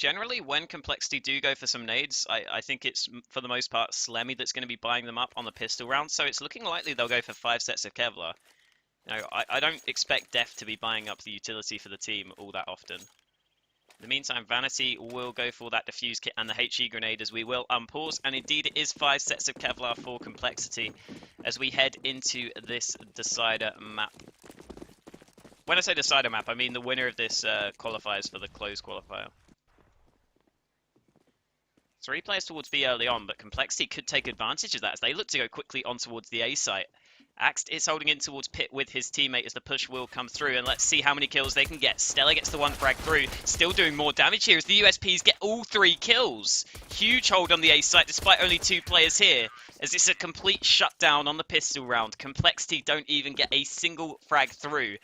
generally when Complexity do go for some nades, I think it's for the most part Slemmy that's going to be buying them up on the pistol round, so it's looking likely they'll go for 5 sets of Kevlar. You know, I don't expect Def to be buying up the utility for the team all that often. In the meantime, Vanity will go for that defuse kit and the HE grenade as we will unpause, and indeed it is 5 sets of Kevlar for Complexity as we head into this decider map. When I say decider map, I mean the winner of this qualifiers for the closed qualifier. 3 players towards B early on, but Complexity could take advantage of that as they look to go quickly on towards the A site. Axt is holding in towards Pit with his teammate as the push will come through, and let's see how many kills they can get. Stella gets the 1 frag through, still doing more damage here as the USPs get all 3 kills. Huge hold on the A site despite only 2 players here, as it's a complete shutdown on the pistol round. Complexity don't even get a single frag through.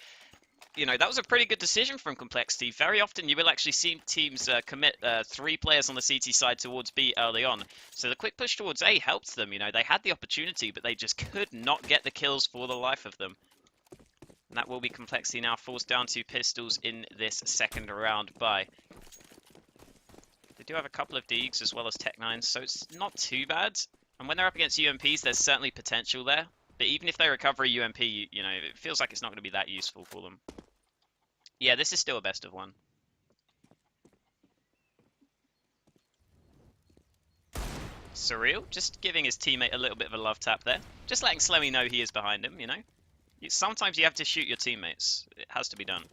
You know, that was a pretty good decision from Complexity. Very often you will actually see teams commit 3 players on the CT side towards B early on. So the quick push towards A helped them. You know, they had the opportunity, but they just could not get the kills for the life of them. And that will be Complexity now forced down to pistols in this second round by. They do have a couple of Deegs as well as Tech 9s, so it's not too bad. And when they're up against UMPs, there's certainly potential there. But even if they recover a UMP, you know, it feels like it's not going to be that useful for them. Yeah, this is still a best of 1. Surreal, just giving his teammate a little bit of a love tap there. Just letting Slemmy know he is behind him, you know. Sometimes you have to shoot your teammates. It has to be done.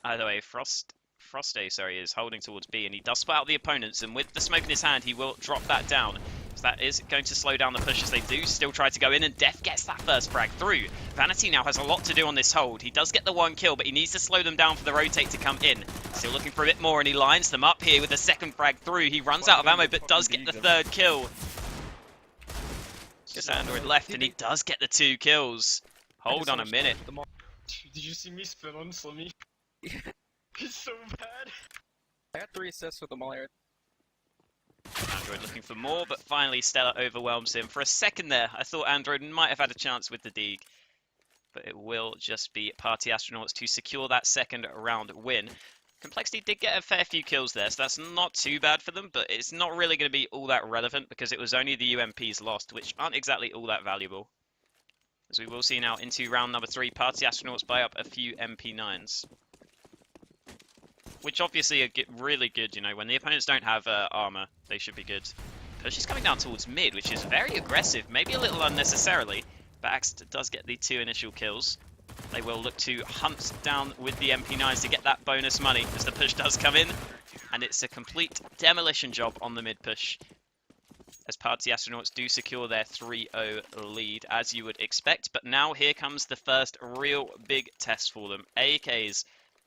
Either way, Froste, sorry, is holding towards B, and he does spot out the opponents, and with the smoke in his hand, he will drop that down. So that is going to slow down the push as they do still try to go in, and Def gets that first frag through. Vanity now has a lot to do on this hold. He does get the 1 kill, but he needs to slow them down for the rotate to come in. Still looking for a bit more, and he lines them up here with the second frag through. He runs out of ammo, but does get the 3rd kill. Just Android left, and he does get the 2 kills. Hold on a minute. Did you see me spin on Slimmy? It's so bad. I got 3 assists with the molly. Android looking for more, but finally Stella overwhelms him. For a second there, I thought Android might have had a chance with the Deeg. But it will just be Party Astronauts to secure that second round win. Complexity did get a fair few kills there, so that's not too bad for them, but it's not really going to be all that relevant because it was only the UMPs lost, which aren't exactly all that valuable. As we will see now into round number 3, Party Astronauts buy up a few MP9s. Which obviously are really good, you know, when the opponents don't have armor, they should be good. Push is coming down towards mid, which is very aggressive, maybe a little unnecessarily, but Axt does get the 2 initial kills. They will look to hunt down with the MP9s to get that bonus money as the push does come in, and it's a complete demolition job on the mid push. As Party Astronauts do secure their 3-0 lead, as you would expect, but now here comes the first real big test for them. AKs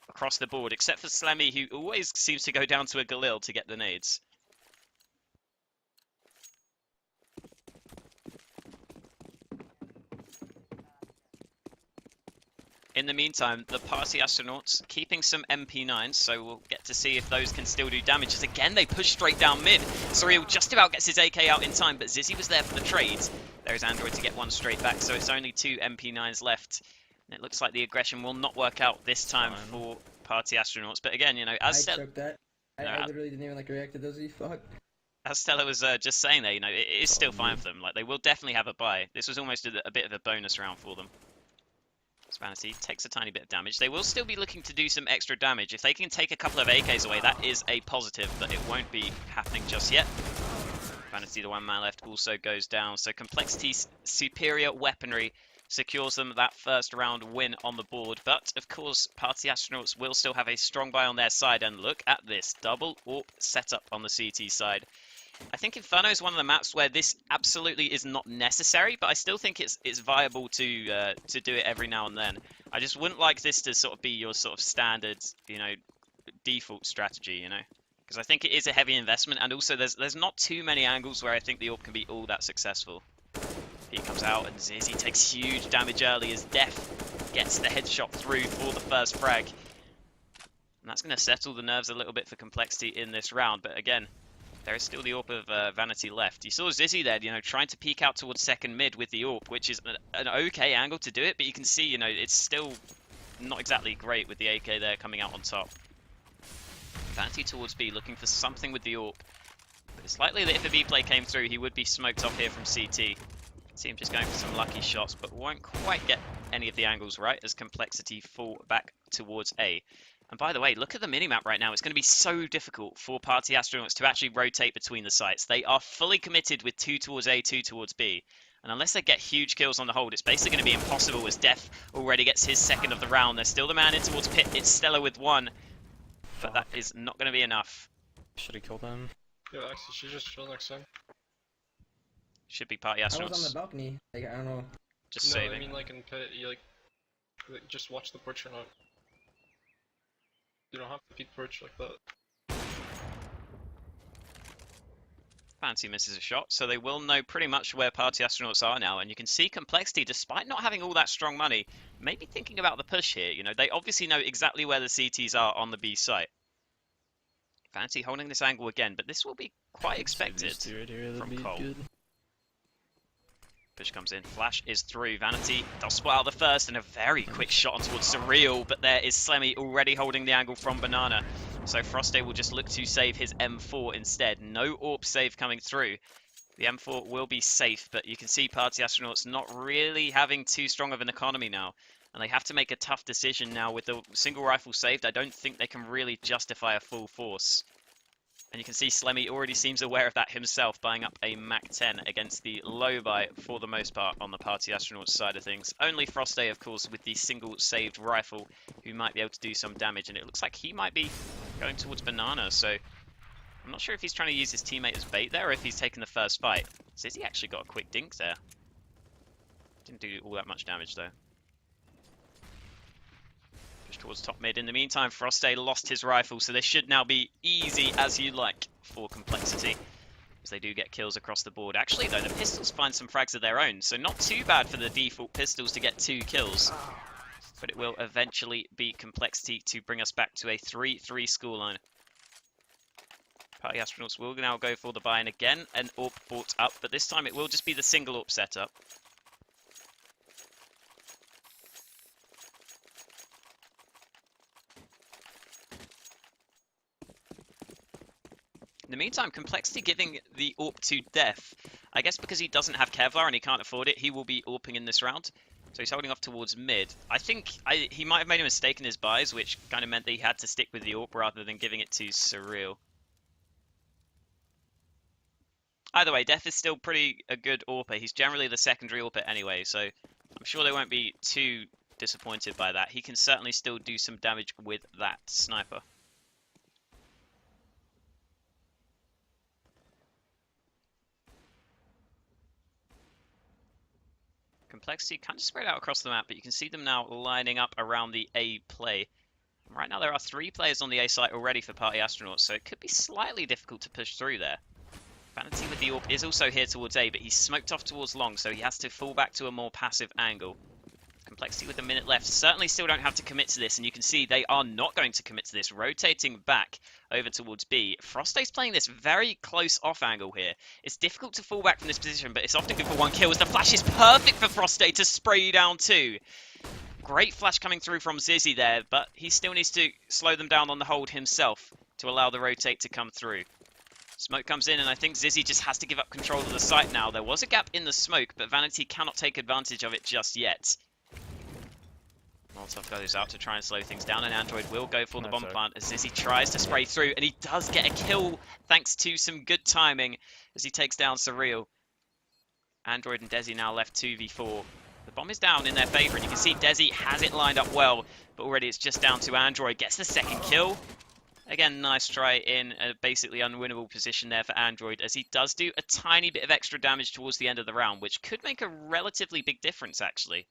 across the board, except for Slemmy, who always seems to go down to a Galil to get the nades. In the meantime, the Party Astronauts keeping some MP9s, so we'll get to see if those can still do damage. As again, they push straight down mid. Surreal just about gets his AK out in time, but Zizzy was there for the trades. There's Android to get 1 straight back, so it's only 2 MP9s left. And it looks like the aggression will not work out this time for Party Astronauts. But again, you know, as I took that. I literally didn't even like react to those. Fuck. As Stella was just saying there, you know, it is still fine for them. Like, they will definitely have a buy. This was almost a bit of a bonus round for them. Vanity takes a tiny bit of damage. They will still be looking to do some extra damage. If they can take a couple of AKs away, that is a positive, but it won't be happening just yet. Vanity, the 1 man left, also goes down. So Complexity's superior weaponry secures them that first round win on the board. But, of course, Party Astronauts will still have a strong buy on their side. And look at this, double AWP setup on the CT side. I think Inferno is one of the maps where this absolutely is not necessary, but I still think it's viable to do it every now and then. I just wouldn't like this to sort of be your sort of standard, you know, default strategy, you know, because I think it is a heavy investment, and also there's not too many angles where I think the AWP can be all that successful. He comes out, and Zizzy takes huge damage early as Def gets the headshot through for the first frag, and that's going to settle the nerves a little bit for Complexity in this round. But again, there is still the AWP of Vanity left. You saw Zizzy there, you know, trying to peek out towards second mid with the AWP, which is an okay angle to do it, but you can see, you know, it's still not exactly great with the AK there coming out on top. Vanity towards B, looking for something with the AWP. But it's likely that if a B play came through, he would be smoked off here from CT. See him just going for some lucky shots, but won't quite get any of the angles right as Complexity fall back towards A. And by the way, look at the minimap right now. It's going to be so difficult for Party Astronauts to actually rotate between the sites. They are fully committed with 2 towards A, 2 towards B. And unless they get huge kills on the hold, it's basically going to be impossible as Def already gets his second of the round. There's still the man in towards Pit. It's Stella with 1. But that is not going to be enough. Should have killed him. Yeah, actually, she just chill next time. Should be Party I was Astronauts. on the balcony. Like, I don't know. Just No, saving. I mean like in Pit, you like just watch the perch or not. You don't have to peek perch like that. Fancy misses a shot, so they will know pretty much where Party Astronauts are now, and you can see Complexity, despite not having all that strong money, maybe thinking about the push here. You know, they obviously know exactly where the CTs are on the B site. Fancy holding this angle again, but this will be quite expected from coL. Push comes in, flash is through, Vanity does spot out the first, and a very quick shot on towards Surreal, but there is Slemmy already holding the angle from Banana. So Froste will just look to save his M4 instead. No AWP save coming through. The M4 will be safe, but you can see Party Astronauts not really having too strong of an economy now. And they have to make a tough decision now with the single rifle saved. I don't think they can really justify a full force. And you can see Slemmy already seems aware of that himself, buying up a MAC-10 against the low buy for the most part on the Party Astronauts side of things. Only Froste, of course, with the single saved rifle, who might be able to do some damage. And it looks like he might be going towards Banana, so I'm not sure if he's trying to use his teammate as bait there or if he's taking the first fight. Says he actually got a quick dink there. Didn't do all that much damage though. Push towards top mid. In the meantime, Froste lost his rifle, so this should now be easy as you like for Complexity, as they do get kills across the board. Actually though, the pistols find some frags of their own, so not too bad for the default pistols to get 2 kills. But it will eventually be Complexity to bring us back to a 3-3 scoreline. Party Astronauts will now go for the buy-in again, and AWP brought up, but this time it will just be the single AWP setup. In the meantime, Complexity giving the AWP to Def. I guess because he doesn't have Kevlar and he can't afford it, he will be AWPing in this round. So he's holding off towards mid. I think he might have made a mistake in his buys, which kind of meant that he had to stick with the AWP rather than giving it to Surreal. Either way, Def is still pretty a good AWPer. He's generally the secondary AWPer anyway, so I'm sure they won't be too disappointed by that. He can certainly still do some damage with that sniper. Complexity kind of spread out across the map, but you can see them now lining up around the A play. And right now there are 3 players on the A site already for Party Astronauts, so it could be slightly difficult to push through there. Vanity with the AWP is also here towards A, but he's smoked off towards long, so he has to fall back to a more passive angle. Complexity with a minute left. Certainly still don't have to commit to this, and you can see they are not going to commit to this. Rotating back over towards B. Froste's playing this very close off angle here. It's difficult to fall back from this position, but it's often good for 1 kill, as the flash is perfect for Froste to spray down 2. Great flash coming through from Zizzy there, but he still needs to slow them down on the hold himself to allow the rotate to come through. Smoke comes in, and I think Zizzy just has to give up control of the site now. There was a gap in the smoke, but Vanity cannot take advantage of it just yet. Molotov goes out to try and slow things down, and Android will go for the bomb plant as Zizzy tries to spray through, and he does get a kill thanks to some good timing as he takes down Surreal. Android and Desi now left 2v4. The bomb is down in their favour, and you can see Desi has it lined up well, but already it's just down to Android. Gets the second kill. Again, nice try in a basically unwinnable position there for Android, as he does do a tiny bit of extra damage towards the end of the round, which could make a relatively big difference, actually.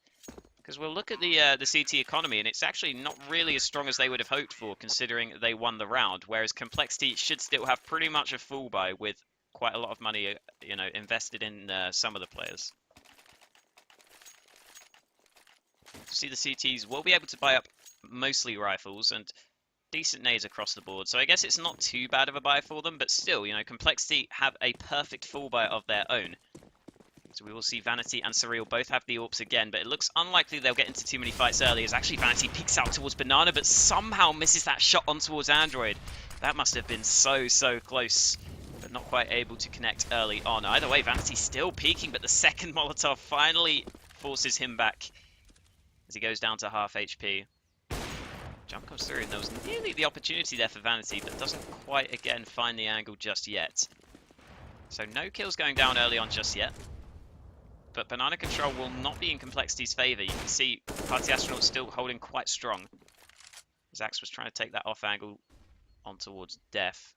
Because we'll look at the CT economy, and it's actually not really as strong as they would have hoped for, considering they won the round, whereas Complexity should still have pretty much a full buy with quite a lot of money, you know, invested in some of the players. See, the CTs will be able to buy up mostly rifles and decent nades across the board, so I guess it's not too bad of a buy for them, but still, you know, Complexity have a perfect full buy of their own. So we will see Vanity and Surreal both have the AWPs again, but it looks unlikely they'll get into too many fights early, as actually Vanity peeks out towards Banana, but somehow misses that shot on towards Android. That must have been so close, but not quite able to connect early on. Either way, Vanity still peeking, but the second Molotov finally forces him back as he goes down to half HP. Jump comes through, and there was nearly the opportunity there for Vanity, but doesn't quite, again, find the angle just yet. So no kills going down early on just yet. But Banana Control will not be in Complexity's favour. You can see Party Astronaut still holding quite strong. Zax was trying to take that off angle on towards Def.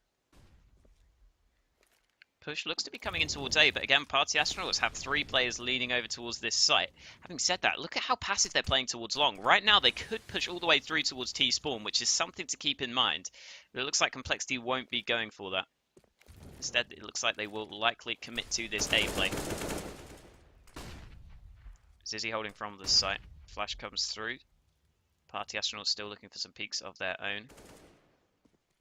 Push looks to be coming in towards A, but again, Party Astronauts have 3 players leaning over towards this site. Having said that, look at how passive they're playing towards long. Right now, they could push all the way through towards T-spawn, which is something to keep in mind. But it looks like Complexity won't be going for that. Instead, it looks like they will likely commit to this A play. Zizzy holding from the site. Flash comes through. Party Astronauts still looking for some peaks of their own.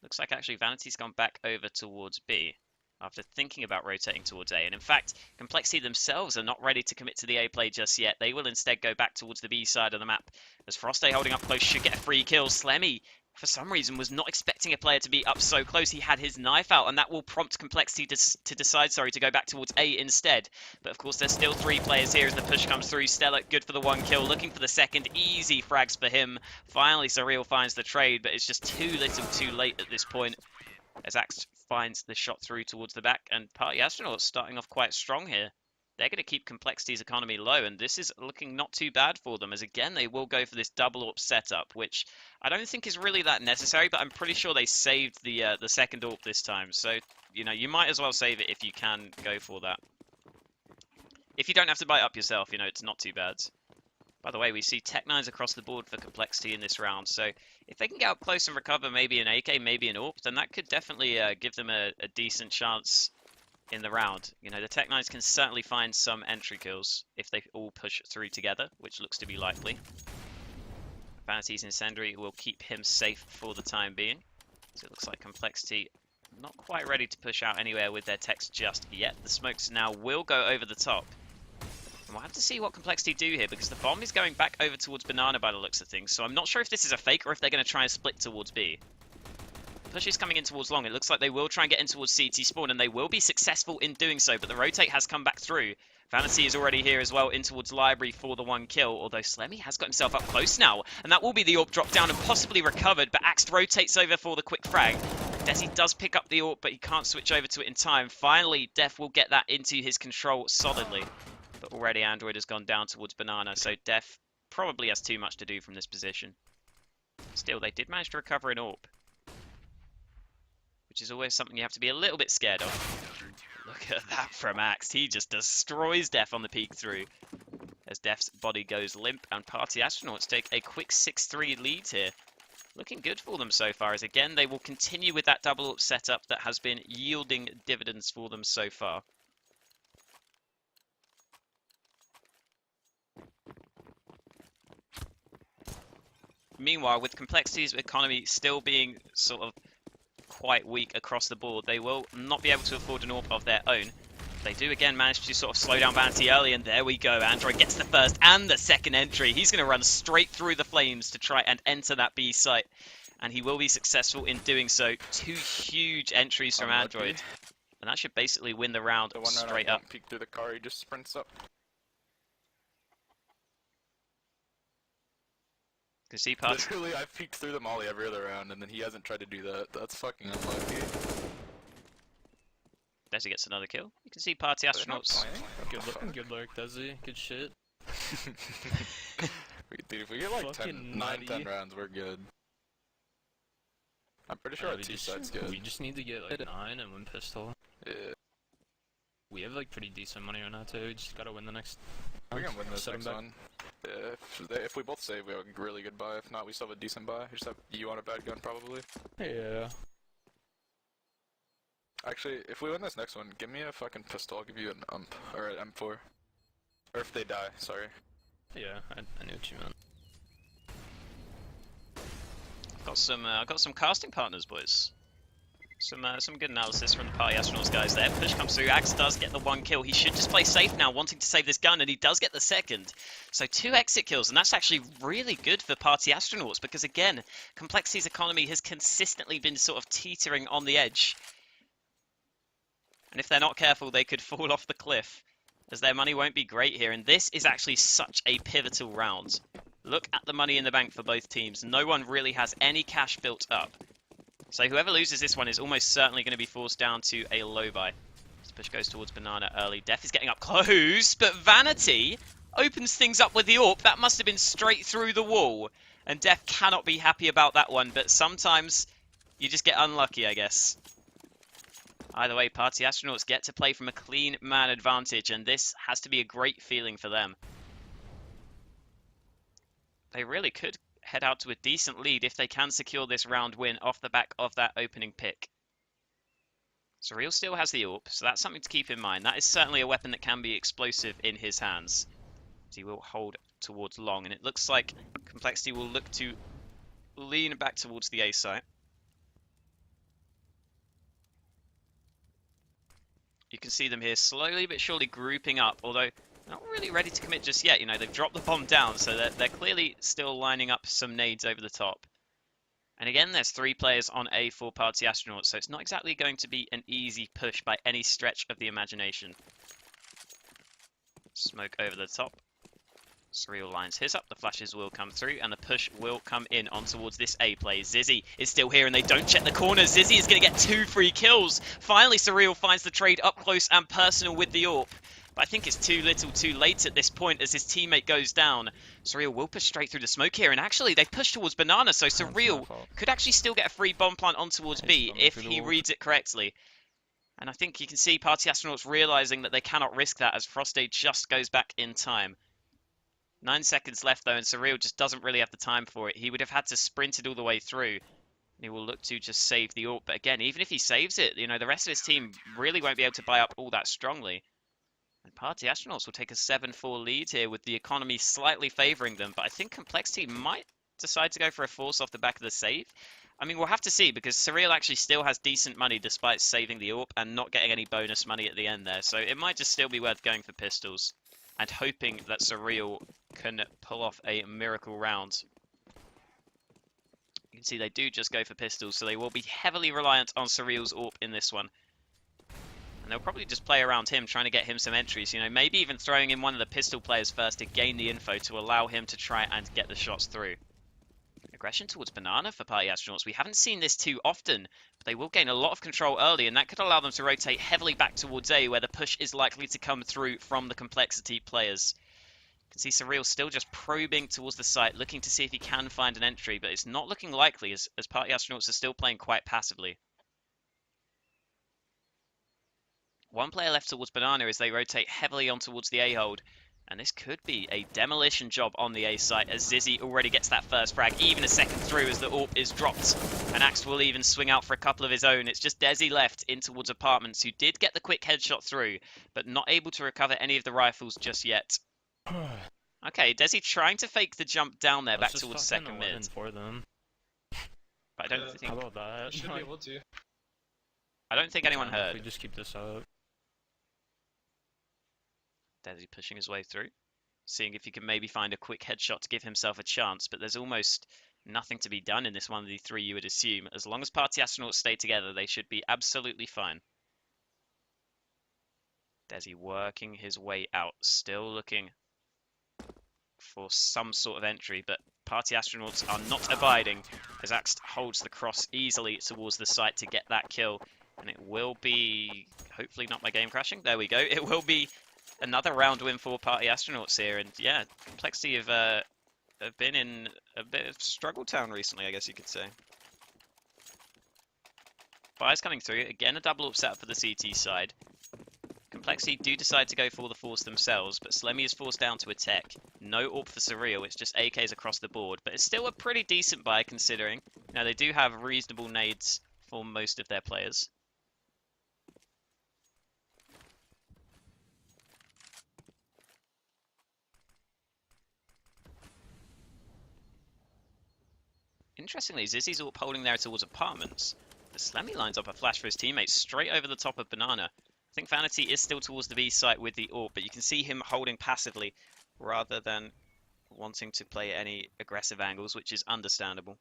Looks like actually Vanity's gone back over towards B after thinking about rotating towards A. And in fact, Complexity themselves are not ready to commit to the A play just yet. They will instead go back towards the B side of the map. As Froste holding up close should get a free kill. Slemmy, for some reason, was not expecting a player to be up so close. He had his knife out, and that will prompt Complexity to decide, to go back towards A instead. But of course, there's still 3 players here as the push comes through. Stella, good for the 1 kill, looking for the second. Easy frags for him. Finally, Surreal finds the trade, but it's just too little too late at this point. As Axe finds the shot through towards the back, and Party Astronauts starting off quite strong here. They're going to keep Complexity's economy low, and this is looking not too bad for them, as again, they will go for this double AWP setup, which I don't think is really that necessary, but I'm pretty sure they saved the second AWP this time, so, you know, you might as well save it if you can go for that. If you don't have to buy it up yourself, you know, it's not too bad. By the way, we see Tech9s across the board for Complexity in this round, so if they can get up close and recover maybe an AK, maybe an AWP, then that could definitely give them a decent chance in the round. You know, the Tech9s can certainly find some entry kills if they all push through together, which looks to be likely. Vanity's Incendiary will keep him safe for the time being. So it looks like Complexity not quite ready to push out anywhere with their techs just yet. The smokes now will go over the top. And we'll have to see what Complexity do here, because the bomb is going back over towards Banana by the looks of things. So I'm not sure if this is a fake or if they're going to try and split towards B. Push is coming in towards long. It looks like they will try and get in towards CT spawn, and they will be successful in doing so, but the rotate has come back through. Vanity is already here as well, in towards Library for the 1 kill, although Slemmy has got himself up close now, and that will be the AWP drop down and possibly recovered, but Axe rotates over for the quick frag. Desi does pick up the AWP, but he can't switch over to it in time. Finally, Def will get that into his control solidly, but already Android has gone down towards Banana, so Def probably has too much to do from this position. Still, they did manage to recover an AWP, which is always something you have to be a little bit scared of. Look at that from Axe. He just destroys Def on the peek through, as Def's body goes limp, and Party Astronauts take a quick 6-3 lead here. Looking good for them so far, as again, they will continue with that double AWP setup that has been yielding dividends for them so far. Meanwhile, with Complexity's economy still being sort of quite weak across the board, they will not be able to afford an AWP of their own. They do again manage to sort of slow down Vanity early, and there we go. Android gets the first and the second entry. He's going to run straight through the flames to try and enter that B site, and he will be successful in doing so. 2 huge entries from Android, and that should basically win the round straight up. Peek through the car, he just sprints up. Literally, I've peeked through the molly every other round, and then he hasn't tried to do that. That's fucking unlucky. Desi gets another kill. You can see Party Astronauts. Good looking, good lurk, Desi. Good shit. Dude, if we get like 10 rounds, we're good. I'm pretty sure our T-side's good. We just need to get like 9 and 1 pistol. Yeah. We have like pretty decent money right now too. We just gotta win the next. We can win this next one. If we both save, we have a really good buy. If not, we still have a decent buy. You just have you on a bad gun, probably. Yeah. Actually, if we win this next one, give me a fucking pistol. I'll give you an UMP or an M4. Or if they die, sorry. Yeah, I knew what you meant. I've got some casting partners, boys. Some good analysis from the Party Astronauts guys there. Push comes through. Axe does get the 1 kill. He should just play safe now, wanting to save this gun, and he does get the second. So 2 exit kills, and that's actually really good for Party Astronauts because, again, Complexity's economy has consistently been sort of teetering on the edge. And if they're not careful, they could fall off the cliff, as their money won't be great here. And this is actually such a pivotal round. Look at the money in the bank for both teams. No one really has any cash built up. So whoever loses this one is almost certainly going to be forced down to a low buy. This push goes towards Banana early. Def is getting up close, but Vanity opens things up with the AWP. That must have been straight through the wall. And Def cannot be happy about that one, but sometimes you just get unlucky, I guess. Either way, Party Astronauts get to play from a clean man advantage, and this has to be a great feeling for them. They really could head out to a decent lead if they can secure this round win off the back of that opening pick. Surreal still has the AWP, so that's something to keep in mind. That is certainly a weapon that can be explosive in his hands. He will hold towards long, and it looks like Complexity will look to lean back towards the A site. You can see them here slowly but surely grouping up, although not really ready to commit just yet. You know, they've dropped the bomb down, so they're clearly still lining up some nades over the top. And again, there's 3 players on A for Party Astronauts, so it's not exactly going to be an easy push by any stretch of the imagination. Smoke over the top. Surreal lines his up, the flashes will come through, and the push will come in on towards this A play. Zizzy is still here, and they don't check the corner. Zizzy is going to get 2 free kills. Finally, Surreal finds the trade up close and personal with the AWP. But I think it's too little too late at this point as his teammate goes down. Surreal will push straight through the smoke here, and actually they've pushed towards Banana, so Surreal could actually still get a free bomb plant on towards B if he reads it correctly. And I think you can see Party Astronauts realizing that they cannot risk that as Frosty just goes back in time. 9 seconds left though, and Surreal just doesn't really have the time for it. He would have had to sprint it all the way through. He will look to just save the AWP, but again, even if he saves it, you know, the rest of his team really won't be able to buy up all that strongly. And Party Astronauts will take a 7-4 lead here with the economy slightly favouring them, but I think Complexity might decide to go for a force off the back of the save. I mean, we'll have to see, because Surreal actually still has decent money despite saving the AWP and not getting any bonus money at the end there, so it might just still be worth going for pistols and hoping that Surreal can pull off a miracle round. You can see they do just go for pistols, so they will be heavily reliant on Surreal's AWP in this one. And they'll probably just play around him, trying to get him some entries. You know, maybe even throwing in one of the pistol players first to gain the info to allow him to try and get the shots through. Aggression towards Banana for Party Astronauts. We haven't seen this too often, but they will gain a lot of control early, and that could allow them to rotate heavily back towards A, where the push is likely to come through from the Complexity players. You can see Surreal still just probing towards the site, looking to see if he can find an entry, but it's not looking likely as Party Astronauts are still playing quite passively. One player left towards Banana as they rotate heavily on towards the A hold. And this could be a demolition job on the A site as Zizzy already gets that first frag, even a second through as the AWP is dropped. And Axe will even swing out for a couple of his own. It's just Desi left in towards Apartments, who did get the quick headshot through, but not able to recover any of the rifles just yet. Okay, Desi trying to fake the jump down there back towards second mid. For them. But I don't think... How about that? You should be able to. I don't think anyone heard. We just keep this up. Desi pushing his way through, seeing if he can maybe find a quick headshot to give himself a chance, but there's almost nothing to be done in this 1v3, you would assume. As long as Party Astronauts stay together, they should be absolutely fine. Desi working his way out, still looking for some sort of entry, but Party Astronauts are not abiding as Axe holds the cross easily towards the site to get that kill. And it will be, hopefully not my game crashing, there we go, it will be another round win for Party Astronauts here, and yeah, Complexity have been in a bit of struggle town recently, I guess you could say. Fires coming through, again a double up setup for the CT side. Complexity do decide to go for the force themselves, but Slemmy is forced down to a tech. No AWP for Surreal, it's just AKs across the board, but it's still a pretty decent buy considering. Now they do have reasonable nades for most of their players. Interestingly, Zizzy's AWP holding there towards Apartments. But Slemmy lines up a flash for his teammates straight over the top of Banana. I think Vanity is still towards the B site with the AWP, but you can see him holding passively rather than wanting to play any aggressive angles, which is understandable.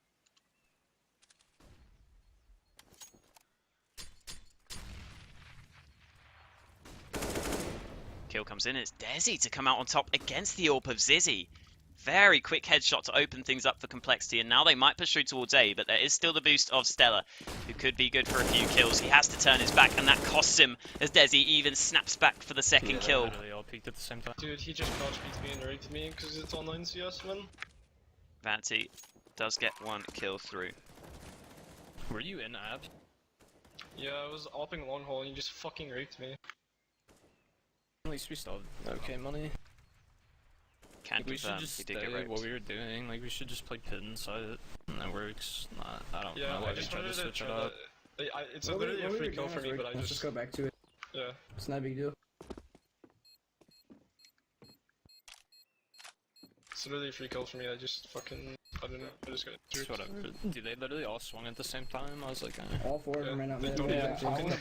Kill comes in, it's Desi to come out on top against the AWP of Zizzy. Very quick headshot to open things up for Complexity, and now they might push through towards A, but there is still the boost of Stella, who could be good for a few kills. He has to turn his back, and that costs him as Desi even snaps back for the second kill. Literally all peaked at the same time. Dude, he just crouch beats me and raped me because it's online CS, man. Vanity does get one kill through. Were you in abs? Yeah, I was opping long haul and he just fucking raped me. At least we still have okay money. Can't We should confirm, just he did stay get raped. what we were doing. Like we should just play pit inside it. Networks. I don't Yeah, know why I we just tried to wanted to switch try it up. it's literally a free kill for me, but I Let's just go back to it. Yeah. It's not a big deal. It's literally a free kill for me, I just fucking, I don't know, I just got Just jerked. whatever. Dude, they literally all swung at the same time. I was like, All four of them ran out They mid. don't even Yeah, fucking...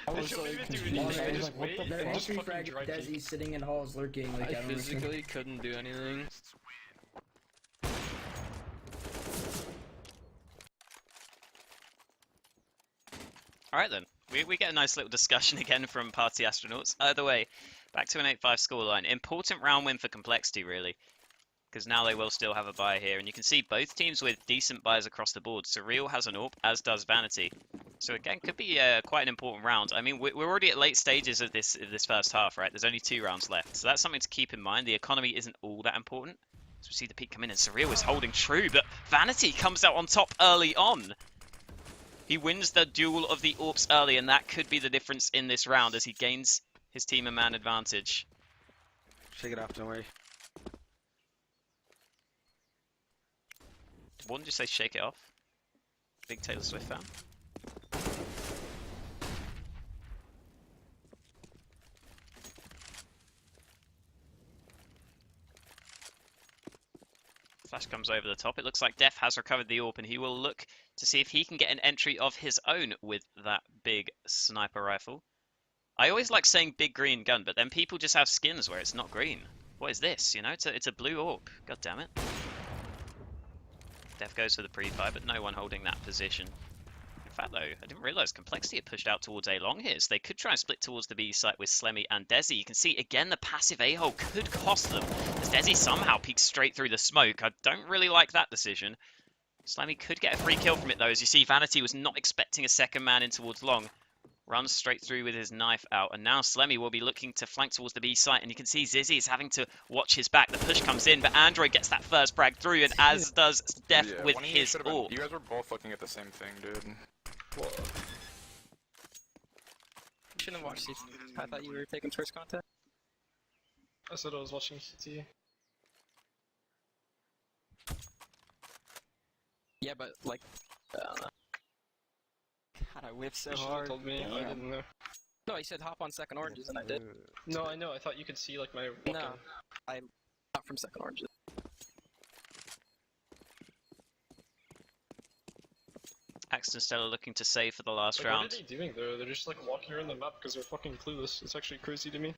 I They was don't like even do confused. anything, I they was just like, what wait, the and They're all just free fucking frag dry Desi peek. sitting in halls lurking. Like, I I don't understand. physically couldn't do anything. Alright then, we get a nice little discussion again from Party Astronauts. Either way, back to an 8-5 scoreline. Important round win for Complexity, really. Because now they will still have a buy here. And you can see both teams with decent buys across the board. Surreal has an AWP, as does Vanity. So again, could be quite an important round. I mean, we're already at late stages of this first half, right? There's only 2 rounds left. So that's something to keep in mind. The economy isn't all that important. So we see the peak come in and Surreal is holding true. But Vanity comes out on top early on. He wins the duel of the AWPs early, and that could be the difference in this round as he gains his team a man advantage. Shake it off, don't worry. Wouldn't you say shake it off? Big Taylor Swift fan. Flash comes over the top. It looks like Def has recovered the AWP, and he will look to see if he can get an entry of his own with that big sniper rifle. I always like saying big green gun, but then people just have skins where it's not green. What is this? You know, it's a blue AWP. God damn it. Def goes for the pre-fire, but no one holding that position. In fact, though, I didn't realise Complexity had pushed out towards A long here, so they could try and split towards the B site with Slemmy and Desi. You can see, again, the passive A-hole could cost them, as Desi somehow peeks straight through the smoke. I don't really like that decision. Slemmy could get a free kill from it, though, as you see, Vanity was not expecting a second man in towards long. Runs straight through with his knife out, and now Slemmy will be looking to flank towards the B site, and you can see Zizzy is having to watch his back. The push comes in, but Android gets that first frag through, and as does Def with his AWP. You guys were both looking at the same thing, dude. What? Shouldn't have watched these. I thought you were taking first contact. I said I was watching CT. Yeah, but like, I don't know. God, I whiffed so You should have hard. told me, I Damn. didn't know. No, he said hop on second oranges, and I did. No, I know, I thought you could see like my walking. No, I'm not from second oranges. Axton Stella looking to save for the last Like, round. what are they doing there? They're just like walking around the map because they're fucking clueless. It's actually crazy to me.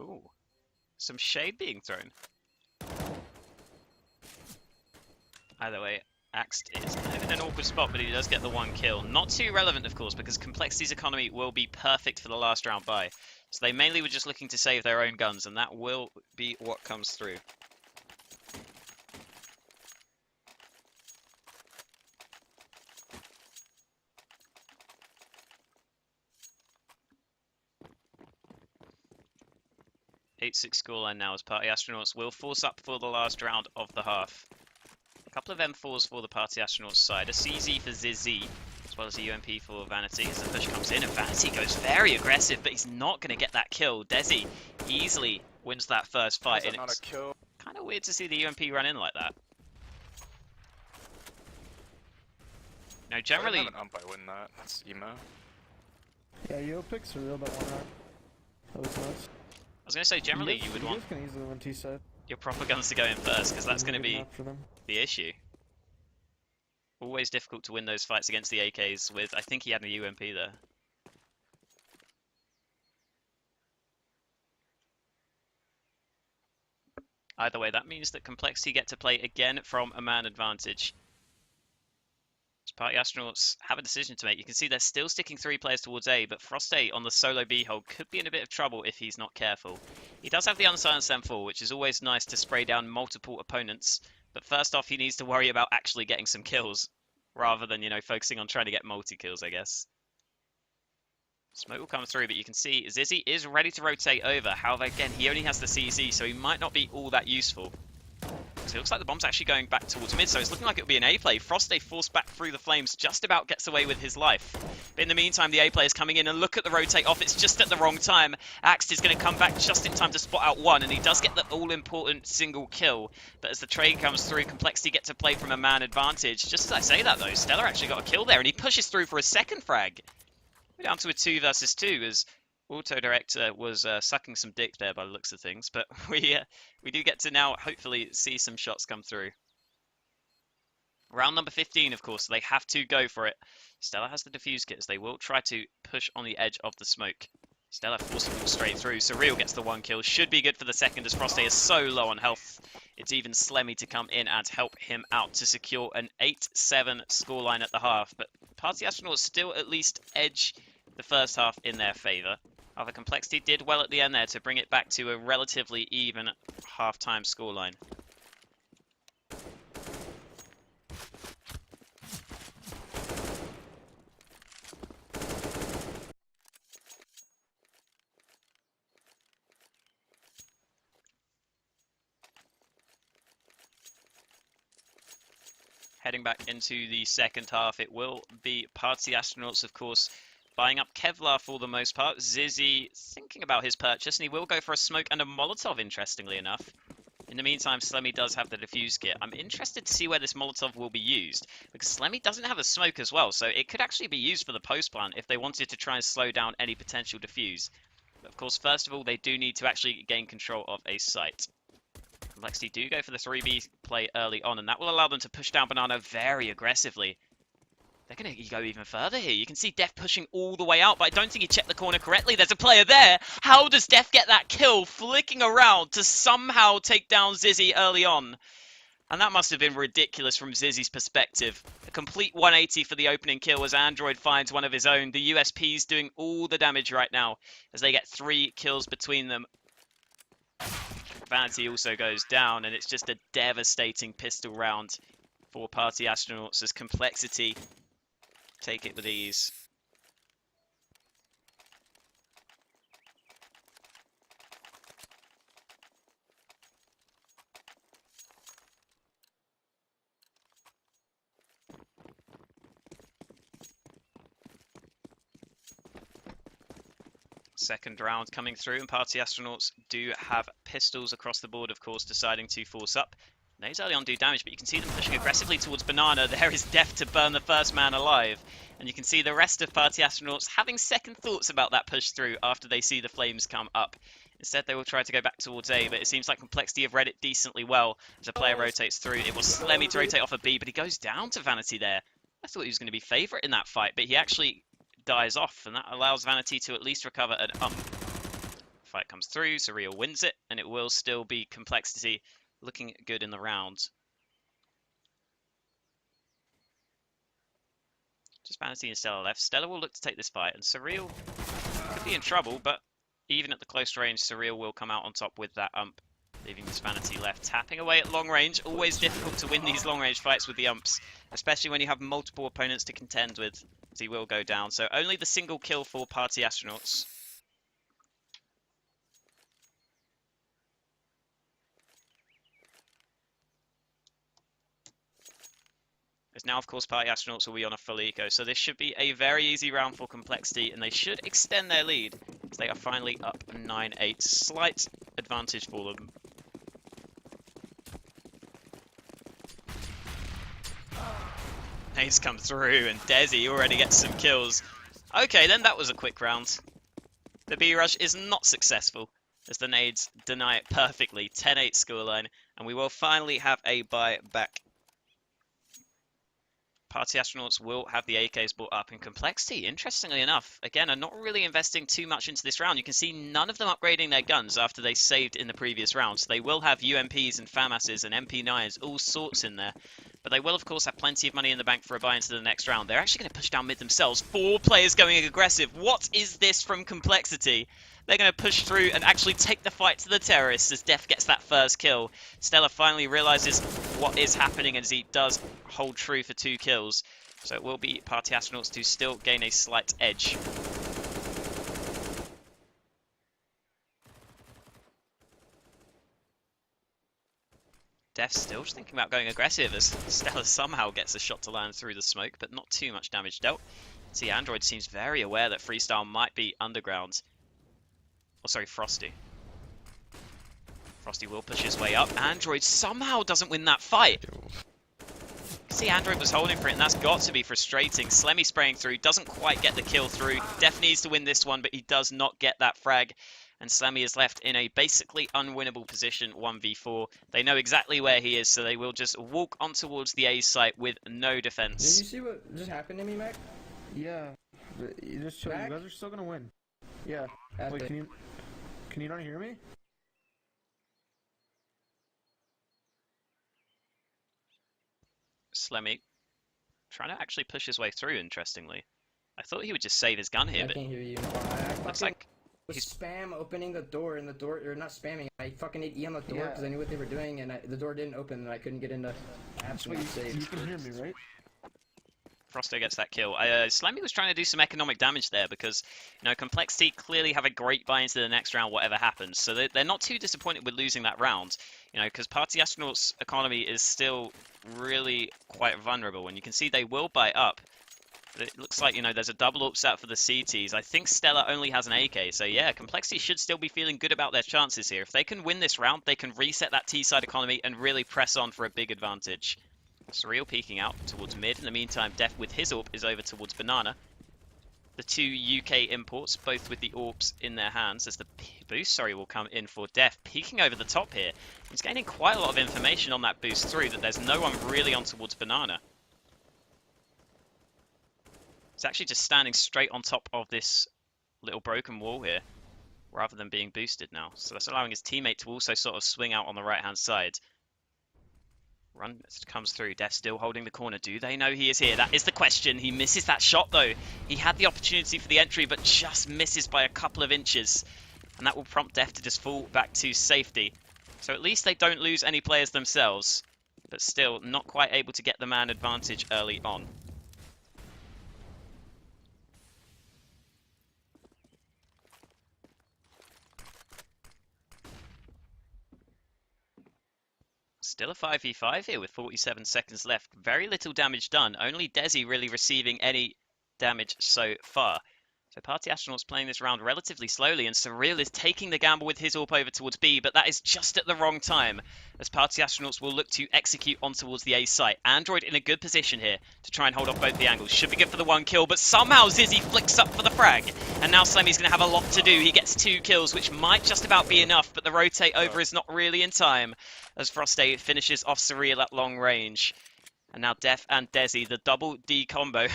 Ooh. Some shade being thrown. Either way, Axt is in an awkward spot, but he does get the one kill. Not too relevant, of course, because Complexity's economy will be perfect for the last round buy. So they mainly were just looking to save their own guns, and that will be what comes through. Eight-6 scoreline now as Party Astronauts will force up for the last round of the half. A couple of M4s for the Party Astronauts side, a CZ for Zizzy, as well as a UMP for Vanity as the push comes in, and Vanity goes very aggressive, but he's not going to get that kill. Desi easily wins that first fight, and Not it's a kill. kind of weird to see the UMP run in like that. No, generally, I have an ump, I win that. That's emo. Yeah, yo picks are real that one round. That was nice. I was going to say, generally you would want can easily win T side. your proper guns to go in first, because that's going to be for them. the issue. Always difficult to win those fights against the AKs with, I think he had a UMP there. Either way, that means that Complexity get to play again from a man advantage. Party Astronauts have a decision to make. You can see they're still sticking 3 players towards A, but Frost8 on the solo B hold could be in a bit of trouble if he's not careful. He does have the unsilenced M4, which is always nice to spray down multiple opponents, but first off he needs to worry about actually getting some kills, rather than, you know, focusing on trying to get multi-kills, I guess. Smoke will come through, but you can see Zizzy is ready to rotate over. However, again, he only has the CZ, so he might not be all that useful. So it looks like the bomb's actually going back towards mid, so it's looking like it'll be an A play. Frost8 forced back through the flames, just about gets away with his life. But in the meantime, the A play is coming in, and look at the rotate off. It's just at the wrong time. Axt is going to come back just in time to spot out one, and he does get the all-important single kill. But as the trade comes through, Complexity get to play from a man advantage. Just as I say that, though, Stellar actually got a kill there, and he pushes through for a second frag. We're down to a 2 versus 2, as Auto Director was sucking some dick there by the looks of things, but we do get to now hopefully see some shots come through. Round number 15, of course, they have to go for it. Stella has the defuse kits. They will try to push on the edge of the smoke. Stella forces them straight through. Surreal gets the 1 kill. Should be good for the second as Frost8 is so low on health. It's even Slemmy to come in and help him out to secure an 8-7 scoreline at the half. But Party Astronauts still at least edge the first half in their favour. However, Complexity did well at the end there to bring it back to a relatively even half-time scoreline. Heading back into the second half, it will be Party Astronauts, of course, buying up Kevlar for the most part. Zizzy thinking about his purchase, and he will go for a smoke and a Molotov, interestingly enough. In the meantime, Slemmy does have the defuse kit. I'm interested to see where this Molotov will be used, because Slemmy doesn't have a smoke as well, so it could actually be used for the post plant if they wanted to try and slow down any potential defuse. But of course, first of all, they do need to actually gain control of a site. Complexity do go for the 3B play early on, and that will allow them to push down Banana very aggressively. They're going to go even further here. You can see Def pushing all the way out, but I don't think he checked the corner correctly. There's a player there. How does Def get that kill, flicking around to somehow take down Zizzy early on? And that must have been ridiculous from Zizzy's perspective. A complete 180 for the opening kill as Android finds one of his own. The USP's doing all the damage right now as they get 3 kills between them. Vanity also goes down, and it's just a devastating pistol round for Party Astronauts as Complexity take it with ease. Second round coming through, and Party Astronauts do have pistols across the board, of course, deciding to force up. Those early on do damage, but you can see them pushing aggressively towards Banana. There is Def to burn the first man alive. And you can see the rest of Party Astronauts having second thoughts about that push through after they see the flames come up. Instead, they will try to go back towards A, but it seems like Complexity have read it decently well as a player rotates through. It was Slemmy to rotate off a B, but he goes down to Vanity there. I thought he was going to be favourite in that fight, but he actually dies off, and that allows Vanity to at least recover an Fight comes through, Surreal wins it, and it will still be Complexity looking good in the round. Just Vanity and Stella left. Stella will look to take this fight, and Surreal could be in trouble, but even at the close range, Surreal will come out on top with that ump, leaving this Vanity left. Tapping away at long range, always difficult to win these long range fights with the umps, especially when you have multiple opponents to contend with, as he will go down. So only the single kill for Party Astronauts. As now, of course, Party Astronauts will be on a full eco, so this should be a very easy round for Complexity, and they should extend their lead, as they are finally up 9-8. Slight advantage for them. Nades come through, and Desi already gets some kills. Okay, then that was a quick round. The B-Rush is not successful, as the Nades deny it perfectly. 10-8 scoreline, and we will finally have a bye back. Party Astronauts will have the AKs brought up in Complexity. Interestingly enough, again, are not really investing too much into this round. You can see none of them upgrading their guns after they saved in the previous rounds. They will have UMPs and FAMASs and MP9s, all sorts in there. But they will, of course, have plenty of money in the bank for a buy into the next round. They're actually going to push down mid themselves. 4 players going aggressive. What is this from Complexity? They're going to push through and actually take the fight to the terrorists as Def gets that first kill. Stella finally realizes what is happening as he does hold true for 2 kills. So it will be Party Astronauts to still gain a slight edge. Def still just thinking about going aggressive as Stella somehow gets a shot to land through the smoke, but not too much damage dealt. See, Android seems very aware that Freestyle might be underground. Oh, sorry, Frosty. Frosty will push his way up. Android somehow doesn't win that fight. See, Android was holding for it, and that's got to be frustrating. Slemmy spraying through, doesn't quite get the kill through. Def needs to win this one, but he does not get that frag. And Slemmy is left in a basically unwinnable position, 1v4. They know exactly where he is, so they will just walk on towards the A site with no defense. Did you see what just happened to me, Mac? Yeah. You just chill. Mac? You guys are still gonna win. Yeah. Wait, can you not hear me? Slemmy trying to actually push his way through, interestingly. I thought he would just save his gun here, I but can't hear you. looks like was spam opening the door, and the door, or not spamming. I fucking hit E on the door because I knew what they were doing, and the door didn't open, and I couldn't get into absolute You save. can hear me, right? Frosto gets that kill. Slemmy was trying to do some economic damage there because, you know, Complexity clearly have a great buy into the next round, whatever happens. So they're not too disappointed with losing that round, you know, because Party Astronauts' economy is still really quite vulnerable. And you can see they will buy up. But it looks like, you know, there's a double up set for the CTs. I think Stella only has an AK. So yeah, Complexity should still be feeling good about their chances here. If they can win this round, they can reset that T-side economy and really press on for a big advantage. Surreal peeking out towards mid. In the meantime, Def with his AWP is over towards Banana. The 2 UK imports, both with the AWPs in their hands, as the boost, will come in for Def. Peeking over the top here. He's gaining quite a lot of information on that boost through, that there's no one really on towards Banana. He's actually just standing straight on top of this little broken wall here, rather than being boosted now. So that's allowing his teammate to also sort of swing out on the right-hand side. Run comes through. Def still holding the corner. Do they know he is here? That is the question. He misses that shot, though. He had the opportunity for the entry, but just misses by a couple of inches. And that will prompt Def to just fall back to safety. So at least they don't lose any players themselves, but still not quite able to get the man advantage early on. Still a 5v5 here with 47 seconds left. Very little damage done. Only Desi really receiving any damage so far. So Party Astronauts playing this round relatively slowly, and Surreal is taking the gamble with his AWP over towards B, but that is just at the wrong time, as Party Astronauts will look to execute on towards the A site. Android in a good position here to try and hold off both the angles. Should be good for the 1 kill, but somehow Zizzy flicks up for the frag. And now Slemmy's going to have a lot to do. He gets 2 kills, which might just about be enough, but the rotate over is not really in time, as Froste finishes off Surreal at long range. And now Def and Desi, the double D combo.